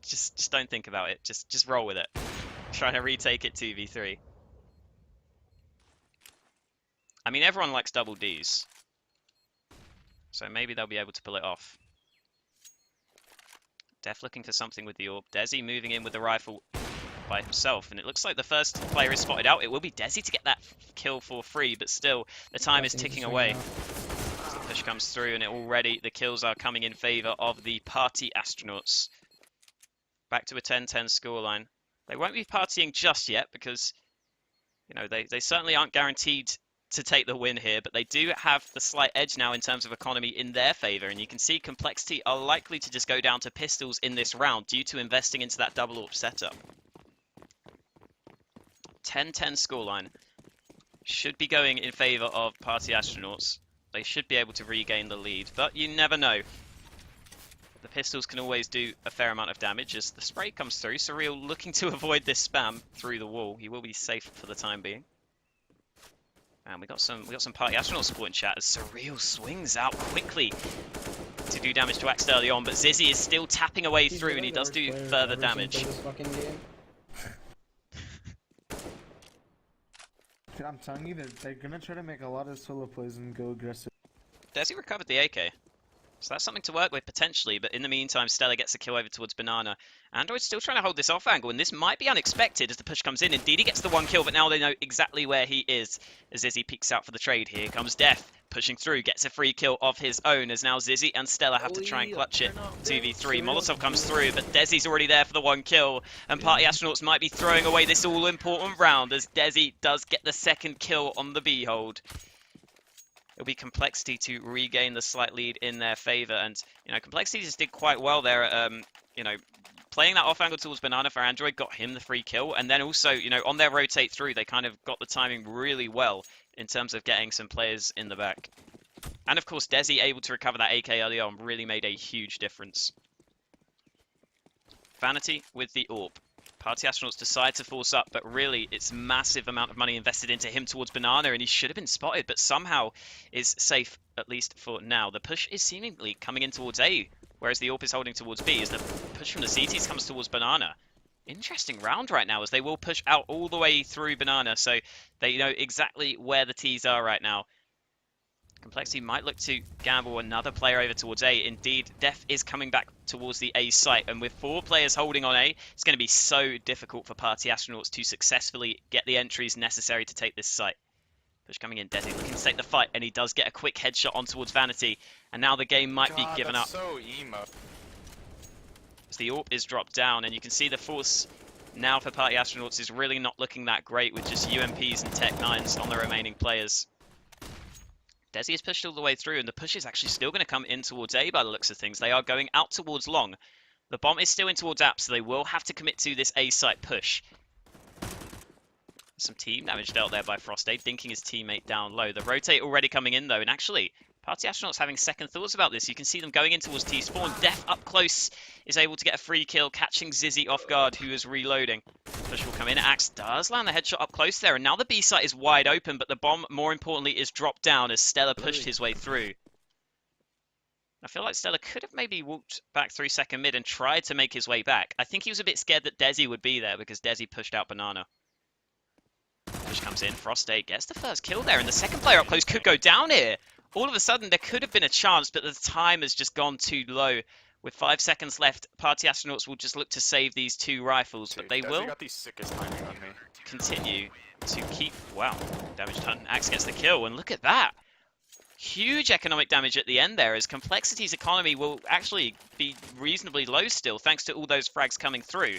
Just don't think about it. Just roll with it. Trying to retake it 2v3. I mean, everyone likes double Ds, so maybe they'll be able to pull it off. Def looking for something with the AWP. Desi moving in with the rifle by himself, and it looks like the first player is spotted out. It will be Desi to get that kill for free, but still, the time is ticking away. As the push comes through, and already the kills are coming in favor of the Party Astronauts. Back to a 10-10 scoreline. They won't be partying just yet because, you know, they certainly aren't guaranteed to take the win here, but they do have the slight edge now in terms of economy in their favor, and you can see Complexity are likely to just go down to pistols in this round due to investing into that double AWP setup. 10-10 scoreline. Should be going in favor of Party Astronauts. They should be able to regain the lead, but you never know. The pistols can always do a fair amount of damage as the spray comes through. Surreal looking to avoid this spam through the wall. He will be safe for the time being. And we got some Party Astronaut support in chat as Surreal swings out quickly to do damage to Axe early on, but Zizzy is still tapping away He's through, one and he of the does worst do players I've further ever seen damage. play this fucking game. Dude, I'm telling you, they're gonna try to make a lot of solo plays and go aggressive. Desi recovered the AK. So that's something to work with potentially, but in the meantime, Stella gets a kill over towards Banana. Android's still trying to hold this off angle, and this might be unexpected as the push comes in. Indeed, he gets the one kill, but now they know exactly where he is as Zizzy peeks out for the trade. Here comes Def, pushing through, gets a free kill of his own, as now Zizzy and Stella have to try and clutch it. 2v3, Molotov comes through, but Desi's already there for the one kill, and Party Astronauts might be throwing away this all-important round as Desi does get the second kill on the B-hold. It'll be Complexity to regain the slight lead in their favor, and you know, Complexity just did quite well there at, you know, playing that off angle towards Banana for Android, got him the free kill, and then also, you know, on their rotate through, they kind of got the timing really well in terms of getting some players in the back. And of course, Desi able to recover that AK early on really made a huge difference. Vanity with the AWP. Party Astronauts decide to force up, but really it's massive amount of money invested into him towards Banana, and he should have been spotted, but somehow is safe, at least for now. The push is seemingly coming in towards A, whereas the AWP is holding towards B, as the push from the CTs comes towards Banana. Interesting round right now, as they will push out all the way through Banana, so they know exactly where the Ts are right now. Complexity might look to gamble another player over towards A. Indeed, Def is coming back towards the A site, and with 4 players holding on A, it's going to be so difficult for Party Astronauts to successfully get the entries necessary to take this site. Push coming in, Desi looking to take the fight, and he does get a quick headshot on towards Vanity, and now the game might be given up. So emo. As the AWP is dropped down, and you can see the force now for Party Astronauts is really not looking that great with just UMPs and Tech 9s on the remaining players. Desi is pushed all the way through, and the push is actually still going to come in towards A by the looks of things. They are going out towards long. The bomb is still in towards App, so they will have to commit to this A site push. Some team damage dealt there by Frostade, thinking his teammate down low. The rotate already coming in though, and actually, Party Astronauts having second thoughts about this. You can see them going in towards T-spawn. Def up close is able to get a free kill, catching Zizzy off guard, who is reloading. Push will come in. Axe does land the headshot up close there, and now the B site is wide open, but the bomb, more importantly, is dropped down as Stella pushed his way through. I feel like Stella could have maybe walked back through second mid and tried to make his way back. I think he was a bit scared that Desi would be there because Desi pushed out Banana. Push comes in. Frostade gets the first kill there, and the second player up close could go down here. All of a sudden, there could have been a chance, but the time has just gone too low. With 5 seconds left, Party Astronauts will just look to save these 2 rifles, but they will got the sickest timing on me. continue to keep... Wow, damage done. Axe gets the kill, and look at that. Huge economic damage at the end there, as Complexity's economy will actually be reasonably low still, thanks to all those frags coming through.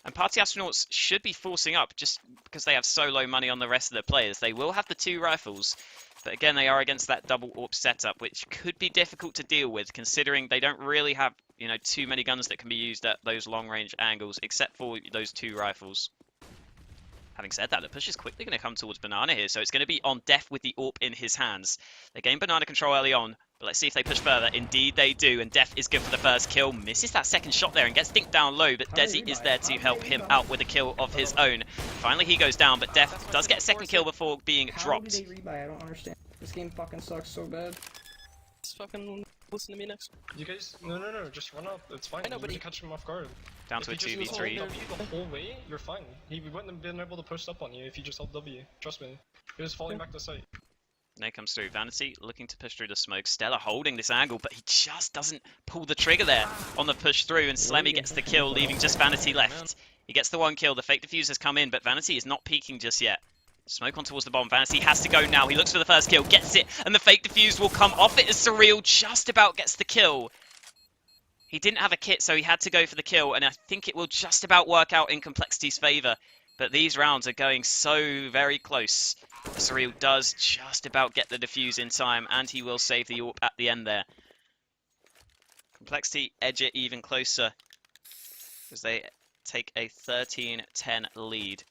And Party Astronauts should be forcing up just because they have so low money on the rest of their players. They will have the 2 rifles, but again, they are against that double AWP setup, which could be difficult to deal with, considering they don't really have, you know, too many guns that can be used at those long-range angles, except for those 2 rifles. Having said that, the push is quickly going to come towards Banana here, so it's going to be on Def with the AWP in his hands. They gain Banana control early on, but let's see if they push further. Indeed they do, and Def is good for the first kill. Misses that second shot there and gets dinked down low, but Desi is there to help him out with a kill of his own. Finally he goes down, but Def does get a second kill before being dropped. How do they rebuy? I don't understand. This game fucking sucks so bad. Just fucking listen to me next. You guys, no, just run up. It's fine. I know, but you catch him off guard. Down to a If you just hold 2v3. W the whole way, you're fine. He wouldn't have been able to push up on you if you just held W. Trust me. He was falling back to site. There comes through Vanity, looking to push through the smoke. Stella holding this angle, but he just doesn't pull the trigger there on the push through, and Slemmy gets the kill, leaving just Vanity left. He gets the one kill, the fake defuse has come in, but Vanity is not peeking just yet. Smoke on towards the bomb. Vanity has to go now. He looks for the first kill, gets it, and the fake defuse will come off it as Surreal just about gets the kill. He didn't have a kit, so he had to go for the kill, and I think it will just about work out in Complexity's favor. But these rounds are going so very close. Surreal does just about get the defuse in time, and he will save the AWP at the end there. Complexity edge it even closer as they take a 13-10 lead,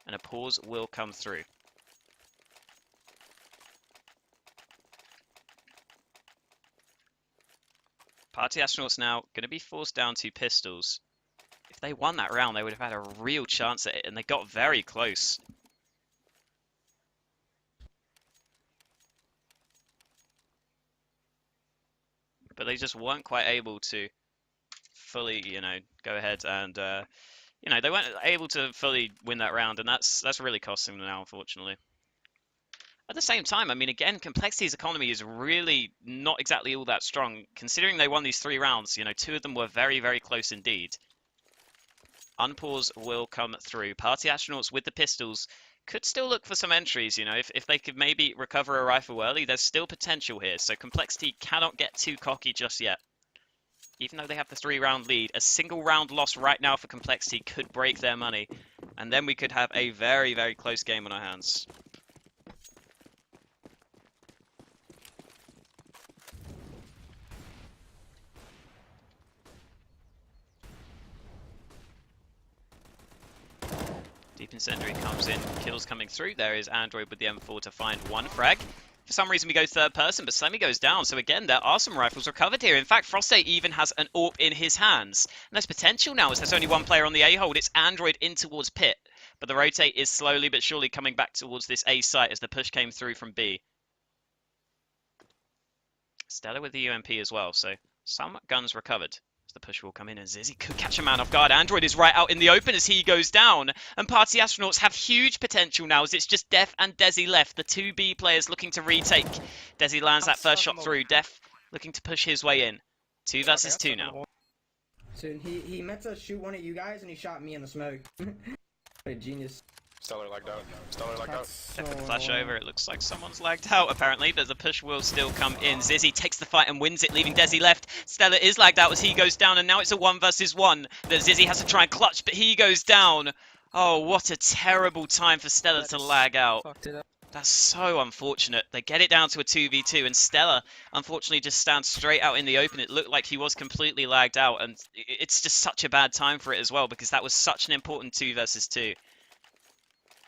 and a pause will come through. Party Astronauts now going to be forced down to pistols. If they won that round, they would have had a real chance at it, and they got very close. but they just weren't quite able to fully, you know, go ahead and, you know, they weren't able to fully win that round, and that's really costing them now, unfortunately. At the same time, I mean, again, Complexity's economy is really not exactly all that strong. Considering they won these 3 rounds, you know, 2 of them were very, very close indeed. Unpause will come through. Party Astronauts with the pistols could still look for some entries, you know, if they could maybe recover a rifle early, there's still potential here. So Complexity cannot get too cocky just yet. Even though they have the 3-round lead, a single round loss right now for Complexity could break their money. And then we could have a very, very close game on our hands. Deep Incendiary comes in, kills coming through. There is Android with the M4 to find 1 frag. For some reason we go third person, but Slemmy goes down. So again, there are some rifles recovered here. In fact, Frosty even has an AWP in his hands. And there's potential now as there's only 1 player on the A-hold. It's Android in towards Pit. But the rotate is slowly but surely coming back towards this A site as the push came through from B. Stella with the UMP as well, so some guns recovered. The push will come in and Zizzy could catch a man off guard. Android is right out in the open as he goes down. And Party Astronauts have huge potential now as it's just Def and Desi left. The 2 B players looking to retake. Desi lands that first shot through. Def looking to push his way in. 2 versus 2 now. So he meant to shoot one of you guys and he shot me in the smoke. What a genius. Stellar lagged out. Stellar lagged out. Def with the flash over. It looks like someone's lagged out apparently, but the push will still come in. Zizzy takes the fight and wins it, leaving Desi left. Stella is lagged out as he goes down, and now it's a 1 versus 1 that Zizzy has to try and clutch, but he goes down. Oh, what a terrible time for Stella to lag out. That's so unfortunate. They get it down to a 2v2, and Stella unfortunately just stands straight out in the open. It looked like he was completely lagged out, and it's just such a bad time for it as well, because that was such an important 2 versus 2.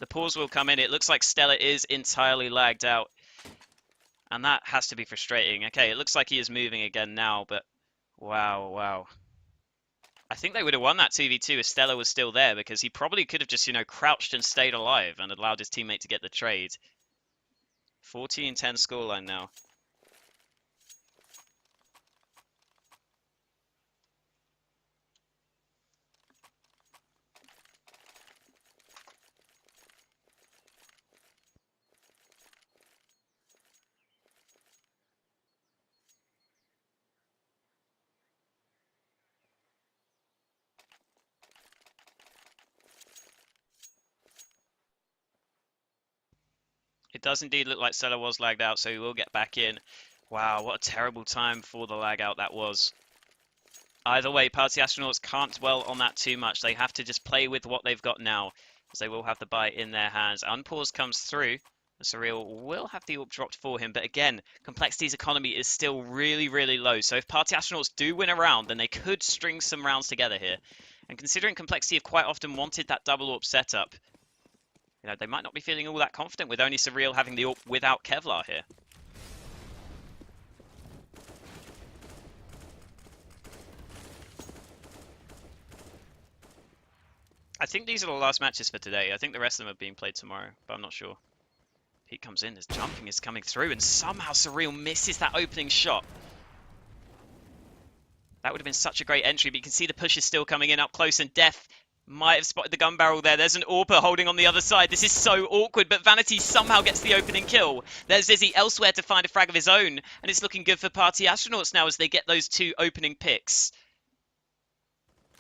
The pause will come in. It looks like Stella is entirely lagged out. And that has to be frustrating. Okay, it looks like he is moving again now, but wow, wow. I think they would have won that 2v2 if Stella was still there, because he probably could have just, you know, crouched and stayed alive and allowed his teammate to get the trade. 14-10 scoreline now. It does indeed look like Stella was lagged out, so he will get back in. Wow, what a terrible time for the lag out that was. Either way, Party Astronauts can't dwell on that too much. They have to just play with what they've got now, as they will have the buy in their hands. Unpause comes through. Surreal will have the AWP dropped for him, but again, Complexity's economy is still really, really low. So if Party Astronauts do win a round, then they could string some rounds together here. And considering Complexity have quite often wanted that double AWP setup, you know, they might not be feeling all that confident with only Surreal having the AWP without Kevlar here. I think these are the last matches for today. I think the rest of them are being played tomorrow, but I'm not sure. Pete comes in, his jumping is coming through, and somehow Surreal misses that opening shot. That would have been such a great entry, but you can see the push is still coming in up close, and Def might have spotted the gun barrel there. There's an AWPer holding on the other side. This is so awkward, but Vanity somehow gets the opening kill. There's Zizzy elsewhere to find a frag of his own, and it's looking good for Party Astronauts now as they get those 2 opening picks.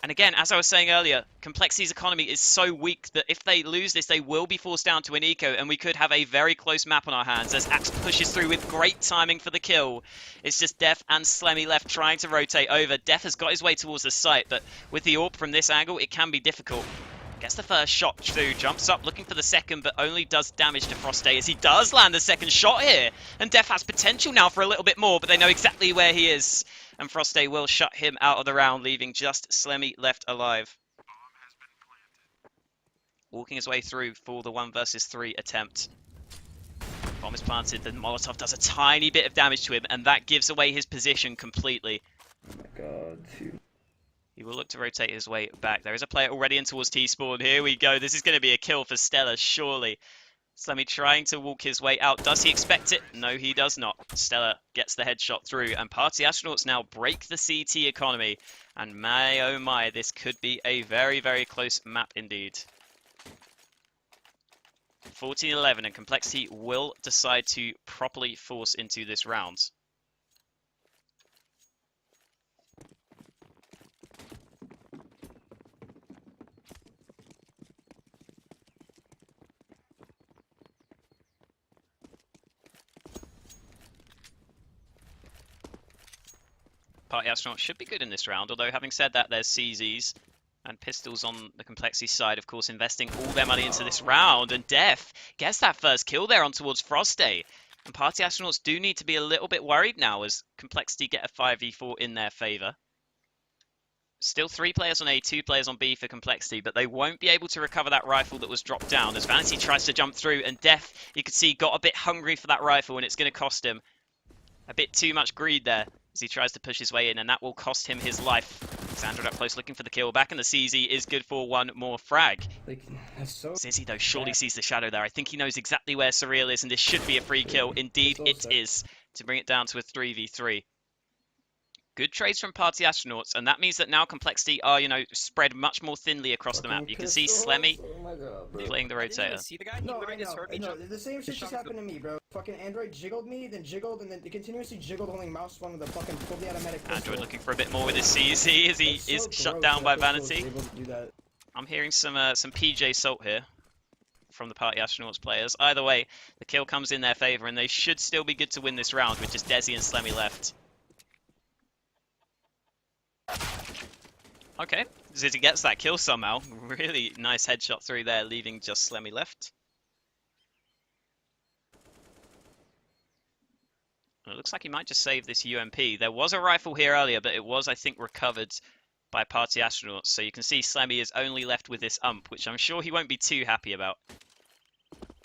And again, as I was saying earlier, Complexity's economy is so weak that if they lose this, they will be forced down to an eco, and we could have a very close map on our hands as Axe pushes through with great timing for the kill. It's just Def and Slemmy left trying to rotate over. Def has got his way towards the site, but with the AWP from this angle, it can be difficult. Gets the first shot through, jumps up looking for the second, but only does damage to Frosty as he does land the second shot here. And Def has potential now for a little bit more, but they know exactly where he is. And Frosty will shut him out of the round, leaving just Slemmy left alive. Walking his way through for the 1 versus 3 attempt. Bomb is planted, the Molotov does a tiny bit of damage to him, and that gives away his position completely. Oh my god, dude. He will look to rotate his way back. There is a player already in towards T-spawn. Here we go. This is going to be a kill for Stella, surely. Slemmy trying to walk his way out. Does he expect it? No, he does not. Stella gets the headshot through, and Party Astronauts now break the CT economy. And my, oh my, this could be a very, very close map indeed. 14-11, and Complexity will decide to properly force into this round. Party Astronauts should be good in this round, although having said that, there's CZs and pistols on the Complexity side, of course, investing all their money into this round, and Def gets that first kill there on towards Frosty. And Party Astronauts do need to be a little bit worried now as Complexity get a 5v4 in their favour. Still 3 players on A, 2 players on B for Complexity, but they won't be able to recover that rifle that was dropped down as Valencia tries to jump through, and Def, you can see, got a bit hungry for that rifle, and it's going to cost him a bit too much greed there as he tries to push his way in, and that will cost him his life. Sandra up close looking for the kill back, and the CZ is good for one more frag. Like, that's so... Zizzy, though, surely sees the shadow there. I think he knows exactly where Surreal is, and this should be a free kill. Indeed, it is, to bring it down to a 3v3. Good trades from Party Astronauts, and that means that now Complexity are, you know, spread much more thinly across the map. You can see Slemmy playing the rotator. See the guy? He No, I literally just know. heard me No, jump. the same shit just happened to me, bro. Fucking Android jiggled me, then jiggled, and then it continuously jiggled holding mouse one of the fucking fully automatic pistol. Android looking for a bit more with his CZ as he is shut down by Vanity. I'm hearing some PJ Salt here from the Party Astronauts players. Either way, the kill comes in their favour, and they should still be good to win this round with just Desi and Slemmy left. Okay, Zizzy gets that kill somehow. Really nice headshot through there, leaving just Slemmy left. And it looks like he might just save this UMP. There was a rifle here earlier, but it was, I think, recovered by Party Astronauts. So you can see Slemmy is only left with this ump, which I'm sure he won't be too happy about.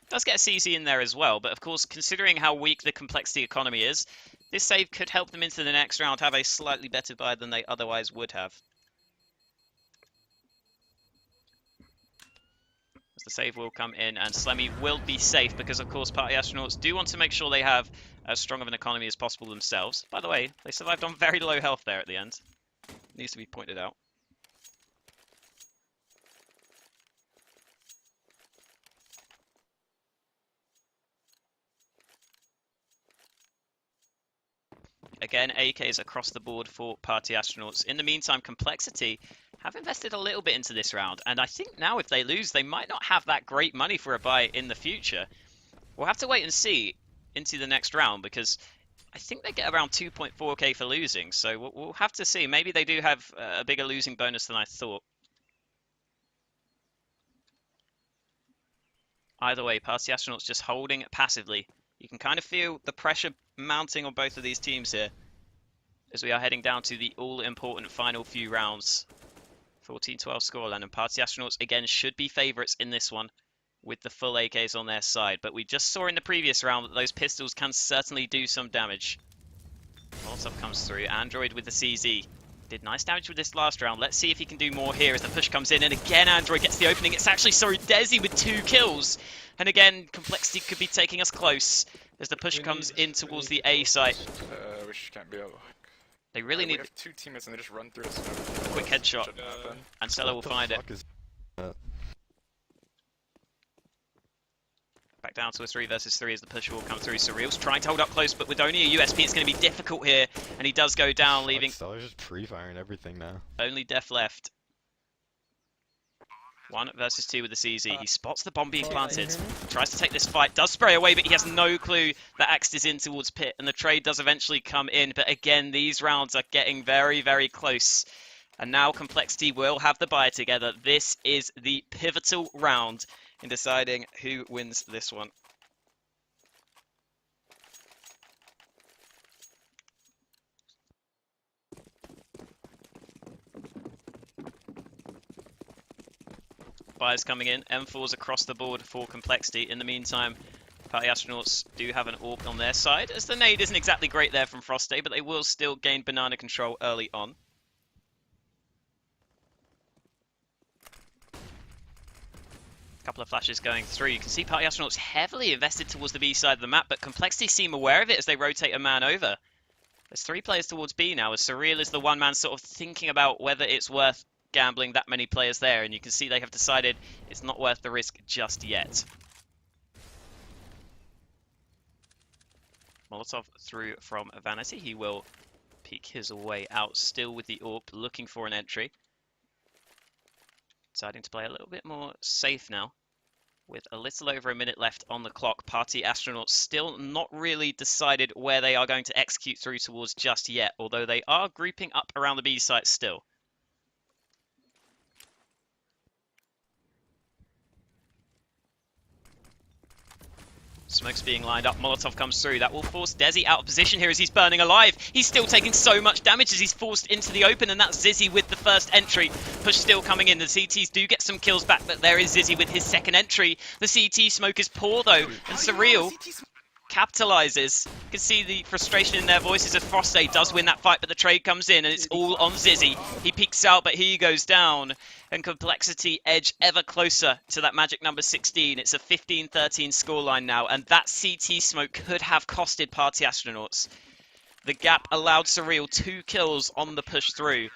Does get a CZ in there as well, but of course, considering how weak the Complexity economy is, this save could help them into the next round have a slightly better buy than they otherwise would have. As the save will come in, and Slemmy will be safe because, of course, Party Astronauts do want to make sure they have as strong of an economy as possible themselves. By the way, they survived on very low health there at the end. Needs to be pointed out. Again, AKs across the board for Party Astronauts. In the meantime, Complexity have invested a little bit into this round, and I think now if they lose, they might not have that great money for a buy in the future. We'll have to wait and see into the next round, because I think they get around 2.4k for losing, so we'll have to see. Maybe they do have a bigger losing bonus than I thought. Either way, Party Astronauts just holding passively. You can kind of feel the pressure mounting on both of these teams here as we are heading down to the all-important final few rounds. 14-12 scoreline, and Party Astronauts again should be favourites in this one with the full AKs on their side. But we just saw in the previous round that those pistols can certainly do some damage. Molotov comes through. Android with the CZ. Did nice damage with this last round. Let's see if he can do more here as the push comes in. And again, Android gets the opening. It's actually, Desi with 2 kills. And again, Complexity could be taking us close as the push comes in towards the A site. We can't be able. They really need we have 2 teammates and they just run through us. a quick headshot. And Stella will find it. Back down to a 3 versus 3 as the push will come through. Surreal's trying to hold up close, but with only a USP, it's going to be difficult here. And he does go down, leaving Stella's just pre-firing everything now. only Def left. 1 versus 2 with the CZ. He spots the bomb being planted. Tries to take this fight. Does spray away, but he has no clue that Axed is in towards Pit. And the trade does eventually come in. But again, these rounds are getting very, very close. And now Complexity will have the buy together. This is the pivotal round in deciding who wins this one. Buys coming in, M4s across the board for Complexity. In the meantime, Party Astronauts do have an AWP on their side, as the nade isn't exactly great there from Frosty, but they will still gain banana control early on. Couple of flashes going through. You can see Party Astronauts heavily invested towards the B side of the map, but Complexity seem aware of it as they rotate a man over. There's 3 players towards B now, as Surreal is the one man sort of thinking about whether it's worth gambling that many players there, and you can see they have decided it's not worth the risk just yet. Molotov through from Vanity. He will peek his way out, still with the AWP, looking for an entry. Deciding to play a little bit more safe now. With a little over a minute left on the clock, Party Astronauts still not really decided where they are going to execute through towards just yet, although they are grouping up around the B site still. Smoke's being lined up, Molotov comes through. That will force Desi out of position here as he's burning alive. He's still taking so much damage as he's forced into the open, and that's Zizzy with the first entry. Push still coming in. The CTs do get some kills back, but there is Zizzy with his second entry. The CT smoke is poor though, and Surreal capitalizes. You can see the frustration in their voices as Frosty does win that fight, but the trade comes in and it's all on Zizzy. He peeks out, but he goes down. And Complexity edge ever closer to that magic number 16. It's a 15-13 scoreline now, and that CT smoke could have costed Party Astronauts. The gap allowed Surreal 2 kills on the push through,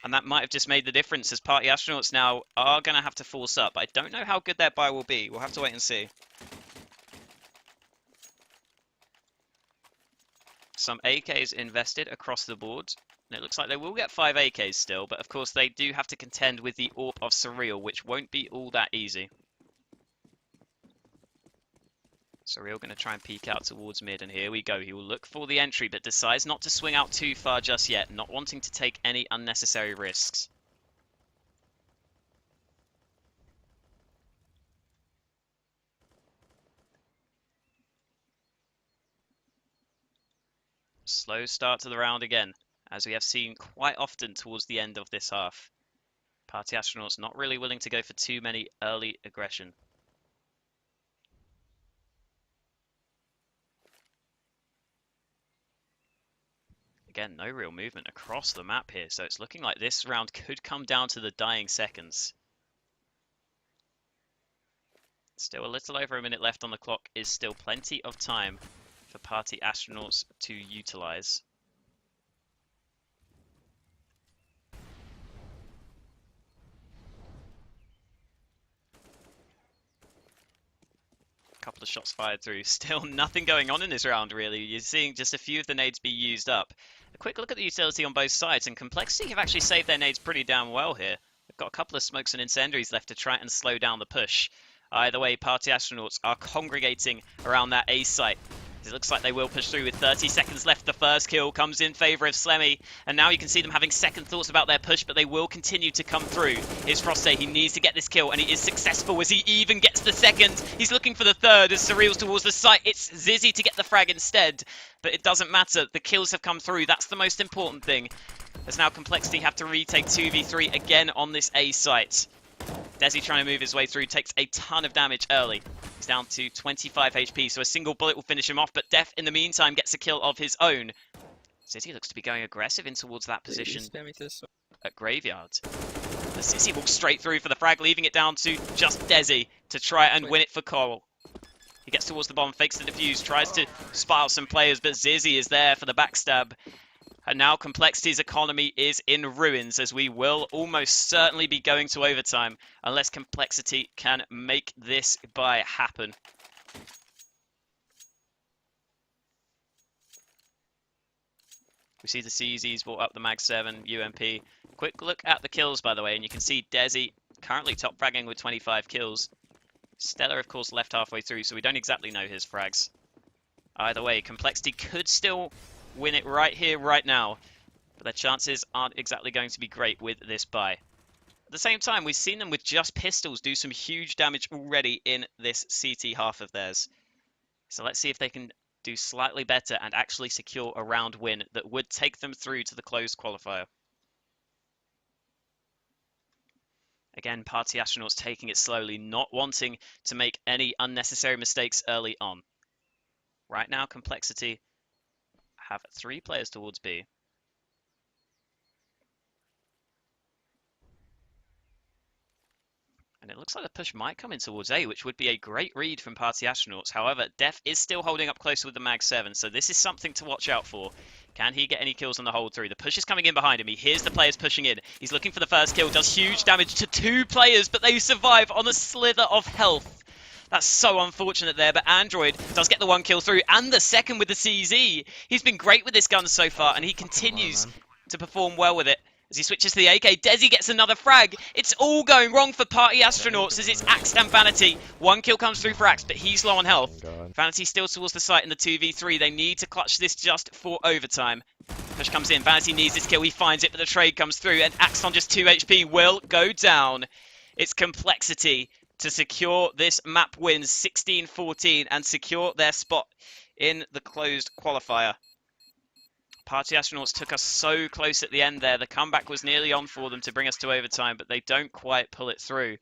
and that might have just made the difference as Party Astronauts now are going to have to force up. I don't know how good their buy will be. We'll have to wait and see. Some AKs invested across the board. And it looks like they will get 5 AKs still, but of course they do have to contend with the AWP of Surreal, which won't be all that easy. Surreal going to try and peek out towards mid, and here we go. He will look for the entry, but decides not to swing out too far just yet, not wanting to take any unnecessary risks. Slow start to the round again, as we have seen quite often towards the end of this half. Party Astronauts not really willing to go for too many early aggression. Again, no real movement across the map here, so it's looking like this round could come down to the dying seconds. Still a little over a minute left on the clock, is still plenty of time for Party Astronauts to utilize. Couple of shots fired through. Still nothing going on in this round, really. You're seeing just a few of the nades be used up. A quick look at the utility on both sides, and Complexity have actually saved their nades pretty damn well here. They've got a couple of smokes and incendiaries left to try and slow down the push. Either way, Party Astronauts are congregating around that A site. It looks like they will push through with 30 seconds left. The first kill comes in favour of Slemmy, and now you can see them having second thoughts about their push, but they will continue to come through. Here's Frosty. He needs to get this kill, and he is successful as he even gets the second. He's looking for the third as Surreal's towards the site. It's Zizzy to get the frag instead, but it doesn't matter. The kills have come through. That's the most important thing. As now Complexity have to retake 2v3 again on this A site. Desi trying to move his way through, takes a ton of damage early. He's down to 25 HP, so a single bullet will finish him off, but Def, in the meantime, gets a kill of his own. Zizzy looks to be going aggressive in towards that position at Graveyard. The Zizzy walks straight through for the frag, leaving it down to just Desi to try and win it for coL. He gets towards the bomb, fakes the defuse, tries to spy out some players, but Zizzy is there for the backstab. And now Complexity's economy is in ruins, as we will almost certainly be going to overtime unless Complexity can make this buy happen. We see the CZs brought up the Mag 7, UMP. Quick look at the kills, by the way, and you can see Desi currently top fragging with 25 kills. Stellar, of course, left halfway through, so we don't exactly know his frags. Either way, Complexity could still win it right here, right now. But their chances aren't exactly going to be great with this buy. At the same time, we've seen them with just pistols do some huge damage already in this CT half of theirs. So let's see if they can do slightly better and actually secure a round win that would take them through to the closed qualifier. Again, Party Astronauts taking it slowly, not wanting to make any unnecessary mistakes early on. Right now, Complexity have 3 players towards B. And it looks looks like the push might come in towards A, which would be a great read from Party Astronauts. However, Def is still holding up close with the Mag 7, so this is something to watch out for. Can he get any kills on the hold through? The push is coming in behind him. He hears the players pushing in. He's looking for the first kill, does huge damage to 2 players, but they survive on a slither of health. That's so unfortunate there, but Android does get the 1 kill through, and the second with the CZ. He's been great with this gun so far, and he continues to perform well with it. As he switches to the AK, Desi gets another frag. It's all going wrong for Party Astronauts as it's Axe and Vanity. 1 kill comes through for Axe, but he's low on health. Vanity still towards the site in the 2v3. They need to clutch this just for overtime. Push comes in. Vanity needs this kill. He finds it, but the trade comes through, and Axe on just 2 HP will go down. It's Complexity to secure this map win 16-14 and secure their spot in the closed qualifier. Party Astronauts took us so close at the end there. The comeback was nearly on for them to bring us to overtime, but they don't quite pull it through.